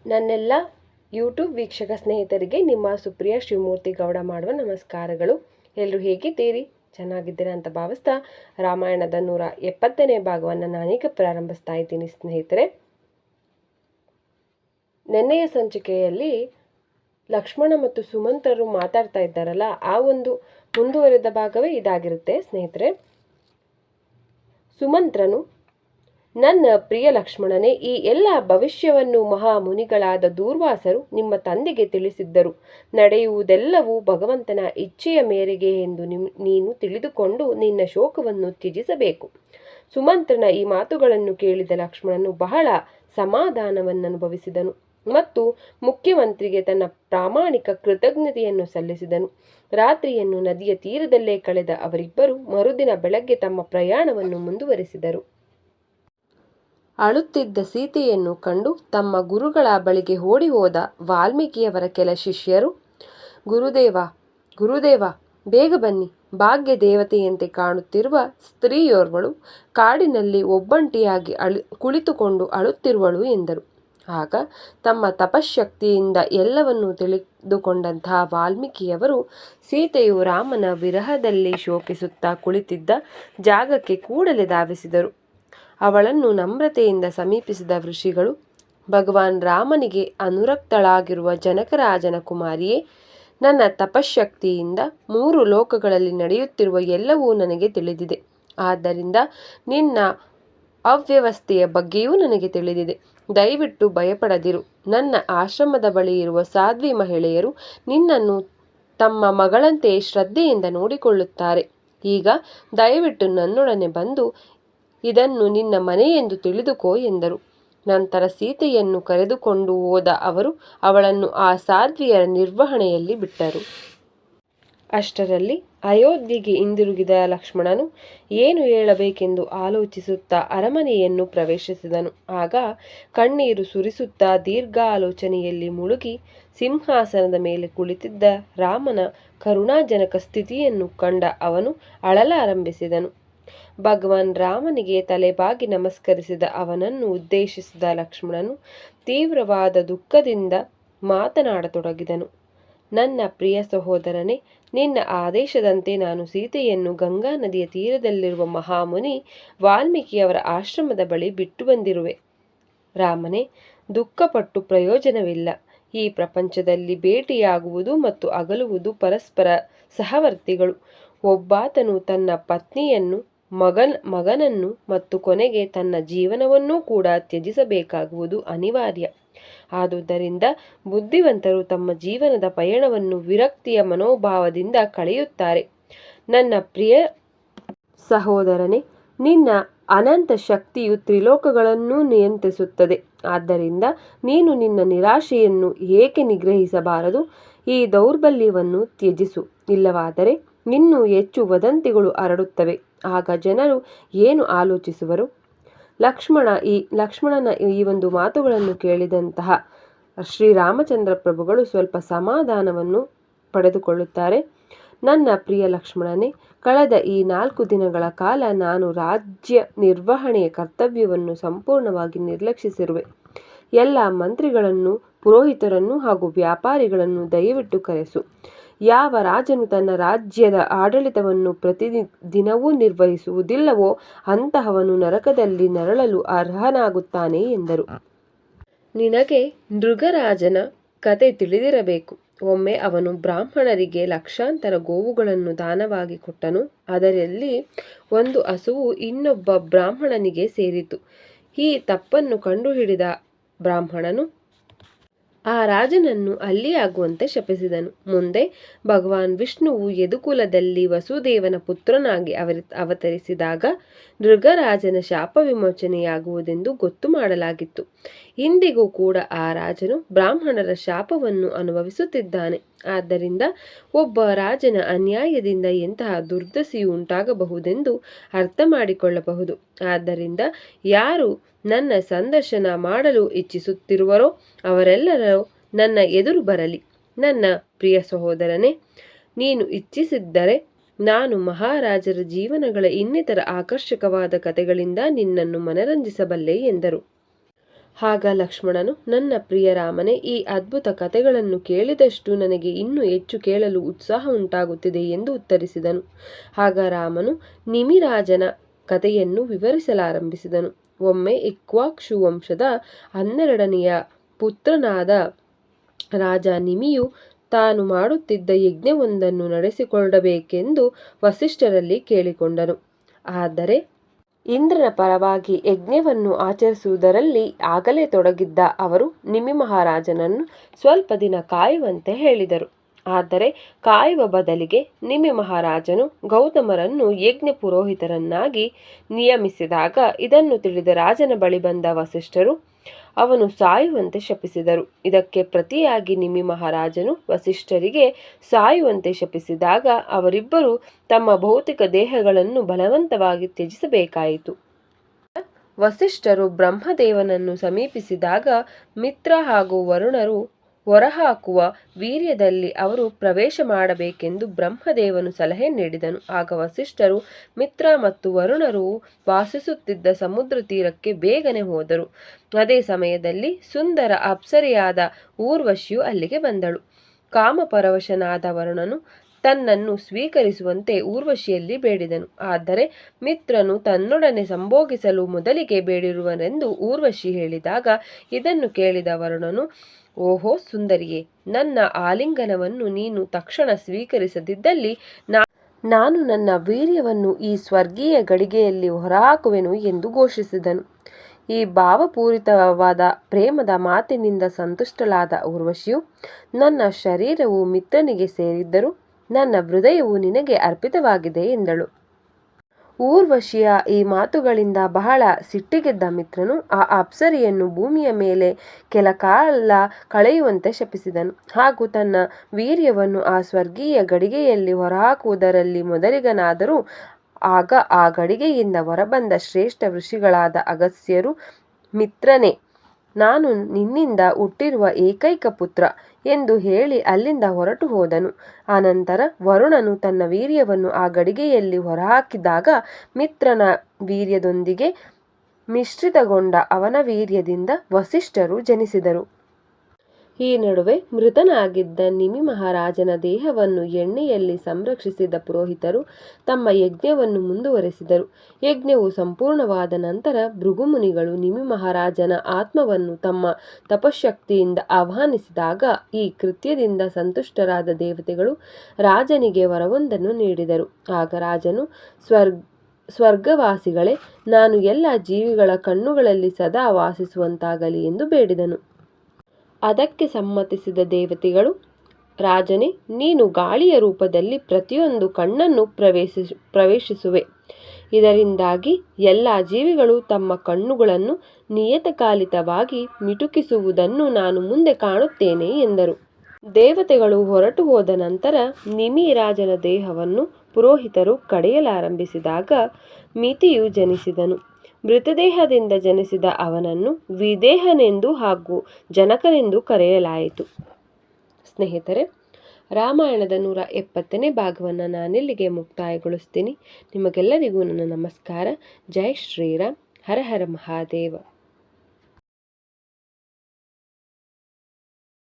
ನನ್ನೆಲ್ಲ ಯೂಟ್ಯೂಬ್ ವೀಕ್ಷಕ ಸ್ನೇಹಿತರಿಗೆ ನಿಮ್ಮ ಸುಪ್ರಿಯ ಶಿವಮೂರ್ತಿ ಗೌಡ ಮಾಡುವ ನಮಸ್ಕಾರಗಳು. ಎಲ್ಲರೂ ಹೇಗಿದ್ದೀರಿ? ಚೆನ್ನಾಗಿದ್ದೀರಾ ಅಂತ ಭಾವಿಸ್ತಾ ರಾಮಾಯಣದ 170ನೇ ಭಾಗವನ್ನು ನಾನೀಗ ಪ್ರಾರಂಭಿಸ್ತಾ ಇದ್ದೀನಿ ಸ್ನೇಹಿತರೆ. ನೆನ್ನೆಯ ಸಂಚಿಕೆಯಲ್ಲಿ ಲಕ್ಷ್ಮಣ ಮತ್ತು ಸುಮಂತ್ರರು ಮಾತಾಡ್ತಾ ಇದ್ದಾರಲ್ಲ, ಆ ಒಂದು ಮುಂದುವರೆದ ಭಾಗವೇ ಇದಾಗಿರುತ್ತೆ ಸ್ನೇಹಿತರೆ. ಸುಮಂತ್ರನು, ನನ್ನ ಪ್ರಿಯ ಲಕ್ಷ್ಮಣನೇ, ಈ ಎಲ್ಲ ಭವಿಷ್ಯವನ್ನು ಮಹಾಮುನಿಗಳಾದ ದೂರ್ವಾಸರು ನಿಮ್ಮ ತಂದೆಗೆ ತಿಳಿಸಿದ್ದರು. ನಡೆಯುವುದೆಲ್ಲವೂ ಭಗವಂತನ ಇಚ್ಛೆಯ ಮೇರೆಗೆ ಎಂದು ನೀನು ತಿಳಿದುಕೊಂಡು ನಿನ್ನ ಶೋಕವನ್ನು ತ್ಯಜಿಸಬೇಕು. ಸುಮಂತ್ರನ ಈ ಮಾತುಗಳನ್ನು ಕೇಳಿದ ಲಕ್ಷ್ಮಣನು ಬಹಳ ಸಮಾಧಾನವನ್ನನುಭವಿಸಿದನು ಮತ್ತು ಮುಖ್ಯಮಂತ್ರಿಗೆ ತನ್ನ ಪ್ರಾಮಾಣಿಕ ಕೃತಜ್ಞತೆಯನ್ನು ಸಲ್ಲಿಸಿದನು. ರಾತ್ರಿಯನ್ನು ನದಿಯ ತೀರದಲ್ಲೇ ಕಳೆದ ಅವರಿಬ್ಬರು ಮರುದಿನ ಬೆಳಗ್ಗೆ ತಮ್ಮ ಪ್ರಯಾಣವನ್ನು ಮುಂದುವರಿಸಿದರು. ಅಳುತ್ತಿದ್ದ ಸೀತೆಯನ್ನು ಕಂಡು ತಮ್ಮ ಗುರುಗಳ ಬಳಿಗೆ ಓಡಿ ಹೋದ ವಾಲ್ಮೀಕಿಯವರ ಕೆಲ ಶಿಷ್ಯರು, ಗುರುದೇವ ಗುರುದೇವ, ಬೇಗ ಬನ್ನಿ, ಭಾಗ್ಯ ದೇವತೆಯಂತೆ ಕಾಣುತ್ತಿರುವ ಸ್ತ್ರೀಯೋರ್ವಳು ಕಾಡಿನಲ್ಲಿ ಒಬ್ಬಂಟಿಯಾಗಿ ಕುಳಿತುಕೊಂಡು ಅಳುತ್ತಿರುವಳು ಎಂದರು. ಆಗ ತಮ್ಮ ತಪಶಕ್ತಿಯಿಂದ ಎಲ್ಲವನ್ನೂ ತಿಳಿದುಕೊಂಡಂತಹ ವಾಲ್ಮೀಕಿಯವರು ಸೀತೆಯು ರಾಮನ ವಿರಹದಲ್ಲಿ ಶೋಕಿಸುತ್ತಾ ಕುಳಿತಿದ್ದ ಜಾಗಕ್ಕೆ ಕೂಡಲೇ ಧಾವಿಸಿದರು. ಅವಳನ್ನು ನಮ್ರತೆಯಿಂದ ಸಮೀಪಿಸಿದ ಋಷಿಗಳು, ಭಗವಾನ್ ರಾಮನಿಗೆ ಅನುರಕ್ತಳಾಗಿರುವ ಜನಕರಾಜನ ಕುಮಾರಿಯೇ, ನನ್ನ ತಪಶಕ್ತಿಯಿಂದ 3 ಲೋಕಗಳಲ್ಲಿ ನಡೆಯುತ್ತಿರುವ ಎಲ್ಲವೂ ನನಗೆ ತಿಳಿದಿದೆ. ಆದ್ದರಿಂದ ನಿನ್ನ ಅವ್ಯವಸ್ಥೆಯ ಬಗ್ಗೆಯೂ ನನಗೆ ತಿಳಿದಿದೆ. ದಯವಿಟ್ಟು ಭಯಪಡದಿರು. ನನ್ನ ಆಶ್ರಮದ ಬಳಿ ಇರುವ ಸಾಧ್ವಿ ಮಹಿಳೆಯರು ನಿನ್ನನ್ನು ತಮ್ಮ ಮಗಳಂತೆ ಶ್ರದ್ಧೆಯಿಂದ ನೋಡಿಕೊಳ್ಳುತ್ತಾರೆ. ಈಗ ದಯವಿಟ್ಟು ನನ್ನೊಡನೆ ಬಂದು ಇದನ್ನು ನಿನ್ನ ಮನೆ ಎಂದು ತಿಳಿದುಕೋ ಎಂದರು. ನಂತರ ಸೀತೆಯನ್ನು ಕರೆದುಕೊಂಡು ಹೋದ ಅವರು ಅವಳನ್ನು ಆ ಸಾಧ್ವಿಯರ ನಿರ್ವಹಣೆಯಲ್ಲಿ ಬಿಟ್ಟರು. ಅಷ್ಟರಲ್ಲಿ ಅಯೋಧ್ಯೆಗೆ ಹಿಂದಿರುಗಿದ ಲಕ್ಷ್ಮಣನು ಏನು ಹೇಳಬೇಕೆಂದು ಆಲೋಚಿಸುತ್ತಾ ಅರಮನೆಯನ್ನು ಪ್ರವೇಶಿಸಿದನು. ಆಗ ಕಣ್ಣೀರು ಸುರಿಸುತ್ತಾ ದೀರ್ಘಾಲೋಚನೆಯಲ್ಲಿ ಮುಳುಗಿ ಸಿಂಹಾಸನದ ಮೇಲೆ ಕುಳಿತಿದ್ದ ರಾಮನ ಕರುಣಾಜನಕ ಸ್ಥಿತಿಯನ್ನು ಕಂಡ ಅವನು ಅಳಲಾರಂಭಿಸಿದನು. ಭಗವಾನ್ ರಾಮನಿಗೆ ತಲೆಬಾಗಿ ನಮಸ್ಕರಿಸಿದ ಅವನನ್ನು ಉದ್ದೇಶಿಸಿದ ಲಕ್ಷ್ಮಣನು ತೀವ್ರವಾದ ದುಃಖದಿಂದ ಮಾತನಾಡತೊಡಗಿದನು. ನನ್ನ ಪ್ರಿಯ ಸಹೋದರನೇ, ನಿನ್ನ ಆದೇಶದಂತೆ ನಾನು ಸೀತೆಯನ್ನು ಗಂಗಾ ನದಿಯ ತೀರದಲ್ಲಿರುವ ಮಹಾಮುನಿ ವಾಲ್ಮೀಕಿಯವರ ಆಶ್ರಮದ ಬಳಿ ಬಿಟ್ಟು ಬಂದಿರುವೆ. ರಾಮನೇ, ದುಃಖಪಟ್ಟು ಪ್ರಯೋಜನವಿಲ್ಲ. ಈ ಪ್ರಪಂಚದಲ್ಲಿ ಭೇಟಿಯಾಗುವುದು ಮತ್ತು ಅಗಲುವುದು ಪರಸ್ಪರ ಸಹವರ್ತಿಗಳು. ಒಬ್ಬಾತನು ತನ್ನ ಪತ್ನಿಯನ್ನು, ಮಗನನ್ನು ಮತ್ತು ಕೊನೆಗೆ ತನ್ನ ಜೀವನವನ್ನೂ ಕೂಡ ತ್ಯಜಿಸಬೇಕಾಗುವುದು ಅನಿವಾರ್ಯ. ಆದುದರಿಂದ ಬುದ್ಧಿವಂತರು ತಮ್ಮ ಜೀವನದ ಪಯಣವನ್ನು ವಿರಕ್ತಿಯ ಮನೋಭಾವದಿಂದ ಕಳೆಯುತ್ತಾರೆ. ನನ್ನ ಪ್ರಿಯ ಸಹೋದರನೇ, ನಿನ್ನ ಅನಂತ ಶಕ್ತಿಯು ತ್ರಿಲೋಕಗಳನ್ನು ನಿಯಂತ್ರಿಸುತ್ತದೆ. ಆದ್ದರಿಂದ ನೀನು ನಿನ್ನ ನಿರಾಶೆಯನ್ನು ಏಕೆ ನಿಗ್ರಹಿಸಬಾರದು? ಈ ದೌರ್ಬಲ್ಯವನ್ನು ತ್ಯಜಿಸು. ಇಲ್ಲವಾದರೆ ಇನ್ನೂ ಹೆಚ್ಚು ವದಂತಿಗಳು ಹರಡುತ್ತವೆ. ಆಗ ಜನರು ಏನು ಆಲೋಚಿಸುವರು? ಲಕ್ಷ್ಮಣನ ಈ ಒಂದು ಮಾತುಗಳನ್ನು ಕೇಳಿದಂತಹ ಶ್ರೀರಾಮಚಂದ್ರ ಪ್ರಭುಗಳು ಸ್ವಲ್ಪ ಸಮಾಧಾನವನ್ನು ಪಡೆದುಕೊಳ್ಳುತ್ತಾರೆ. ನನ್ನ ಪ್ರಿಯ ಲಕ್ಷ್ಮಣನೇ, ಕಳೆದ ಈ 4 ದಿನಗಳ ಕಾಲ ನಾನು ರಾಜ್ಯ ನಿರ್ವಹಣೆಯ ಕರ್ತವ್ಯವನ್ನು ಸಂಪೂರ್ಣವಾಗಿ ನಿರ್ಲಕ್ಷಿಸಿರುವೆ. ಎಲ್ಲ ಮಂತ್ರಿಗಳನ್ನು, ಪುರೋಹಿತರನ್ನು ಹಾಗೂ ವ್ಯಾಪಾರಿಗಳನ್ನು ದಯವಿಟ್ಟು ಕರೆಸು. ಯಾವ ರಾಜನು ತನ್ನ ರಾಜ್ಯದ ಆಡಳಿತವನ್ನು ಪ್ರತಿದಿನವೂ ನಿರ್ವಹಿಸುವುದಿಲ್ಲವೋ ಅಂತಹವನು ನರಕದಲ್ಲಿ ನರಳಲು ಅರ್ಹನಾಗುತ್ತಾನೆ ಎಂದರು. ನಿನಗೆ ನೃಗರಾಜನ ಕತೆ ತಿಳಿದಿರಬೇಕು. ಒಮ್ಮೆ ಅವನು ಬ್ರಾಹ್ಮಣರಿಗೆ ಲಕ್ಷಾಂತರ ಗೋವುಗಳನ್ನು ದಾನವಾಗಿ ಕೊಟ್ಟನು. ಅದರಲ್ಲಿ ಒಂದು ಹಸುವು ಇನ್ನೊಬ್ಬ ಬ್ರಾಹ್ಮಣನಿಗೆ ಸೇರಿತು. ಈ ತಪ್ಪನ್ನು ಕಂಡುಹಿಡಿದ ಬ್ರಾಹ್ಮಣನು ಆ ರಾಜನನ್ನು ಹಲ್ಲೆಯಾಗುವಂತೆ ಶಪಿಸಿದನು. ಮುಂದೆ ಭಗವಾನ್ ವಿಷ್ಣುವು ಯದುಕುಲದಲ್ಲಿ ವಸುದೇವನ ಪುತ್ರನಾಗಿ ಅವತರಿಸಿದಾಗ ನೃಗರಾಜನ ಶಾಪ ವಿಮೋಚನೆಯಾಗುವುದೆಂದು ಗೊತ್ತು ಮಾಡಲಾಗಿತ್ತು. ಇಂದಿಗೂ ಕೂಡ ಆ ರಾಜನು ಬ್ರಾಹ್ಮಣರ ಶಾಪವನ್ನು ಅನುಭವಿಸುತ್ತಿದ್ದಾನೆ. ಆದ್ದರಿಂದ ಒಬ್ಬ ರಾಜನ ಅನ್ಯಾಯದಿಂದ ಎಂತಹ ದುರ್ದಶೆಯು ಉಂಟಾಗಬಹುದೆಂದು ಅರ್ಥ ಮಾಡಿಕೊಳ್ಳಬಹುದು. ಆದ್ದರಿಂದ ಯಾರು ನನ್ನ ಸಂದರ್ಶನ ಮಾಡಲು ಇಚ್ಛಿಸುತ್ತಿರುವರೋ ಅವರೆಲ್ಲರೂ ನನ್ನ ಎದುರು ಬರಲಿ. ನನ್ನ ಪ್ರಿಯ ಸಹೋದರನೇ, ನೀನು ಇಚ್ಛಿಸಿದ್ದರೆ ನಾನು ಮಹಾರಾಜರ ಜೀವನಗಳ ಇನ್ನಿತರ ಆಕರ್ಷಕವಾದ ಕಥೆಗಳಿಂದ ನಿನ್ನನ್ನು ಮನರಂಜಿಸಬಲ್ಲೆ ಎಂದರು. ಆಗ ಲಕ್ಷ್ಮಣನು, ನನ್ನ ಪ್ರಿಯ ರಾಮನೇ, ಈ ಅದ್ಭುತ ಕಥೆಗಳನ್ನು ಕೇಳಿದಷ್ಟು ನನಗೆ ಇನ್ನೂ ಹೆಚ್ಚು ಕೇಳಲು ಉತ್ಸಾಹ ಉಂಟಾಗುತ್ತಿದೆ ಎಂದು ಉತ್ತರಿಸಿದನು. ಆಗ ರಾಮನು ನಿಮಿರಾಜನ ಕಥೆಯನ್ನು ವಿವರಿಸಲಾರಂಭಿಸಿದನು. ಒಮ್ಮೆ ಇಕ್ಷ್ವಾಕು ವಂಶದ 12ನೆಯ ಪುತ್ರನಾದ ರಾಜ ನಿಮಿಯು ತಾನು ಮಾಡುತ್ತಿದ್ದ ಯಜ್ಞವೊಂದನ್ನು ನಡೆಸಿಕೊಡಬೇಕೆಂದು ವಸಿಷ್ಠರಲ್ಲಿ ಕೇಳಿಕೊಂಡನು. ಆದರೆ ಇಂದ್ರನ ಪರವಾಗಿ ಯಜ್ಞವನ್ನು ಆಚರಿಸುವುದರಲ್ಲಿ ಆಗಲೇ ತೊಡಗಿದ್ದ ಅವರು ನಿಮಿ ಮಹಾರಾಜನನ್ನು ಸ್ವಲ್ಪ ದಿನ ಕಾಯುವಂತೆ ಹೇಳಿದರು. ಆದರೆ ಕಾಯುವ ಬದಲಿಗೆ ನಿಮಿ ಮಹಾರಾಜನು ಗೌತಮರನ್ನು ಯಜ್ಞ ಪುರೋಹಿತರನ್ನಾಗಿ ನಿಯಮಿಸಿದಾಗ ಇದನ್ನು ತಿಳಿದ ರಾಜನ ಬಳಿ ಬಂದ ವಸಿಷ್ಠರು ಅವನು ಸಾಯುವಂತೆ ಶಪಿಸಿದರು. ಇದಕ್ಕೆ ಪ್ರತಿಯಾಗಿ ನಿಮಿ ಮಹಾರಾಜನು ವಸಿಷ್ಠರಿಗೆ ಸಾಯುವಂತೆ ಶಪಿಸಿದಾಗ ಅವರಿಬ್ಬರು ತಮ್ಮ ಭೌತಿಕ ದೇಹಗಳನ್ನು ಬಲವಂತವಾಗಿ ತ್ಯಜಿಸಬೇಕಾಯಿತು. ವಸಿಷ್ಠರು ಬ್ರಹ್ಮದೇವನನ್ನು ಸಮೀಪಿಸಿದಾಗ ಮಿತ್ರ ಹಾಗೂ ವರುಣರು ಹೊರಹಾಕುವ ವೀರ್ಯದಲ್ಲಿ ಅವರು ಪ್ರವೇಶ ಮಾಡಬೇಕೆಂದು ಬ್ರಹ್ಮದೇವನು ಸಲಹೆ ನೀಡಿದನು. ಆಗ ವಸಿಷ್ಠರು ಮಿತ್ರ ಮತ್ತು ವರುಣರು ವಾಸಿಸುತ್ತಿದ್ದ ಸಮುದ್ರ ತೀರಕ್ಕೆ ಬೇಗನೆ ಹೋದರು. ಅದೇ ಸಮಯದಲ್ಲಿ ಸುಂದರ ಅಪ್ಸರೆಯಾದ ಊರ್ವಶಿಯು ಅಲ್ಲಿಗೆ ಬಂದಳು. ಕಾಮಪರವಶನಾದ ವರುಣನು ತನ್ನನ್ನು ಸ್ವೀಕರಿಸುವಂತೆ ಊರ್ವಶಿಯಲ್ಲಿ ಬೇಡಿದನು. ಆದರೆ ಮಿತ್ರನು ತನ್ನೊಡನೆ ಸಂಭೋಗಿಸಲು ಮೊದಲಿಗೆ ಬೇಡಿರುವನೆಂದು ಊರ್ವಶಿ ಹೇಳಿದಾಗ ಇದನ್ನು ಕೇಳಿದ ವರುಣನು, ಓಹೋ ಸುಂದರಿಯೇ, ನನ್ನ ಆಲಿಂಗನವನ್ನು ನೀನು ತಕ್ಷಣ ಸ್ವೀಕರಿಸದಿದ್ದಲ್ಲಿ ನಾನು ನನ್ನ ವೀರ್ಯವನ್ನು ಈ ಸ್ವರ್ಗೀಯ ಗಡಿಗೆಯಲ್ಲಿ ಹೊರಹಾಕುವೆನು ಎಂದು ಘೋಷಿಸಿದನು. ಈ ಭಾವಪೂರಿತವಾದ ಪ್ರೇಮದ ಮಾತಿನಿಂದ ಸಂತುಷ್ಟಳಾದ ಊರ್ವಶಿಯು, ನನ್ನ ಶರೀರವು ಮಿತ್ರನಿಗೆ ಸೇರಿದ್ದರೂ ನನ್ನ ಹೃದಯವು ನಿನಗೆ ಅರ್ಪಿತವಾಗಿದೆ ಎಂದಳು. ಊರ್ವಶಿಯ ಈ ಮಾತುಗಳಿಂದ ಬಹಳ ಸಿಟ್ಟಿಗೆದ್ದ ಮಿತ್ರನು ಆ ಅಪ್ಸರೆಯನ್ನು ಭೂಮಿಯ ಮೇಲೆ ಕೆಲ ಕಾಲ ಕಳೆಯುವಂತೆ ಶಪಿಸಿದನು ಹಾಗೂ ತನ್ನ ವೀರ್ಯವನ್ನು ಆ ಸ್ವರ್ಗೀಯ ಗಡಿಗೆಯಲ್ಲಿ ಹೊರಹಾಕುವುದರಲ್ಲಿ ಮೊದಲಿಗನಾದರೂ. ಆಗ ಆ ಗಡಿಗೆಯಿಂದ ಹೊರಬಂದ ಶ್ರೇಷ್ಠ ಋಷಿಗಳಾದ ಅಗಸ್ತ್ಯರು, ಮಿತ್ರನೇ, ನಾನು ನಿನ್ನಿಂದ ಹುಟ್ಟಿರುವ ಏಕೈಕ ಪುತ್ರ ಎಂದು ಹೇಳಿ ಅಲ್ಲಿಂದ ಹೊರಟು ಹೋದನು. ಅನಂತರ ವರುಣನು ತನ್ನ ವೀರ್ಯವನ್ನು ಆ ಗಡಿಗೆಯಲ್ಲಿ ಹೊರಹಾಕಿದಾಗ ಮಿತ್ರನ ವೀರ್ಯದೊಂದಿಗೆ ಮಿಶ್ರಿತಗೊಂಡ ಅವನ ವೀರ್ಯದಿಂದ ವಸಿಷ್ಠರು ಜನಿಸಿದರು. ಈ ನಡುವೆ ಮೃತನಾಗಿದ್ದ ನಿಮಿ ಮಹಾರಾಜನ ದೇಹವನ್ನು ಎಣ್ಣೆಯಲ್ಲಿ ಸಂರಕ್ಷಿಸಿದ ಪುರೋಹಿತರು ತಮ್ಮ ಯಜ್ಞವನ್ನು ಮುಂದುವರೆಸಿದರು. ಯಜ್ಞವು ಸಂಪೂರ್ಣವಾದ ನಂತರ ಭೃಗುಮುನಿಗಳು ನಿಮಿ ಮಹಾರಾಜನ ಆತ್ಮವನ್ನು ತಮ್ಮ ತಪಶಕ್ತಿಯಿಂದ ಆಹ್ವಾನಿಸಿದಾಗ ಈ ಕೃತ್ಯದಿಂದ ಸಂತುಷ್ಟರಾದ ದೇವತೆಗಳು ರಾಜನಿಗೆ ವರವೊಂದನ್ನು ನೀಡಿದರು. ಆಗ ರಾಜನು, ಸ್ವರ್ಗವಾಸಿಗಳೇ, ನಾನು ಎಲ್ಲ ಜೀವಿಗಳ ಕಣ್ಣುಗಳಲ್ಲಿ ಸದಾ ವಾಸಿಸುವಂತಾಗಲಿ ಎಂದು ಬೇಡಿದನು. ಅದಕ್ಕೆ ಸಮ್ಮತಿಸಿದ ದೇವತೆಗಳು, ರಾಜನೇ, ನೀನು ಗಾಳಿಯ ರೂಪದಲ್ಲಿ ಪ್ರತಿಯೊಂದು ಕಣ್ಣನ್ನು ಪ್ರವೇಶಿಸುವೆ. ಇದರಿಂದಾಗಿ ಎಲ್ಲ ಜೀವಿಗಳು ತಮ್ಮ ಕಣ್ಣುಗಳನ್ನು ನಿಯತಕಾಲಿಕವಾಗಿ ಮಿಟುಕಿಸುವುದನ್ನು ನಾನು ಮುಂದೆ ಕಾಣುತ್ತೇನೆ ಎಂದರು. ದೇವತೆಗಳು ಹೊರಟು ಹೋದ ನಂತರ ನಿಮಿ ರಾಜನ ದೇಹವನ್ನು ಪುರೋಹಿತರು ಕಡೆಯಲಾರಂಭಿಸಿದಾಗ ಮಿತಿಯು ಜನಿಸಿದನು. ಮೃತದೇಹದಿಂದ ಜನಿಸಿದ ಅವನನ್ನು ವಿದೇಹನೆಂದು ಹಾಗೂ ಜನಕನೆಂದು ಕರೆಯಲಾಯಿತು. ಸ್ನೇಹಿತರೆ, ರಾಮಾಯಣದ 170ನೇ ಭಾಗವನ್ನು ನಾನಿಲ್ಲಿಗೆ ಮುಕ್ತಾಯಗೊಳಿಸ್ತೀನಿ. ನಿಮಗೆಲ್ಲರಿಗೂ ನನ್ನ ನಮಸ್ಕಾರ. ಜೈ ಶ್ರೀರಾಮ್. ಹರ ಹರ ಮಹಾದೇವ.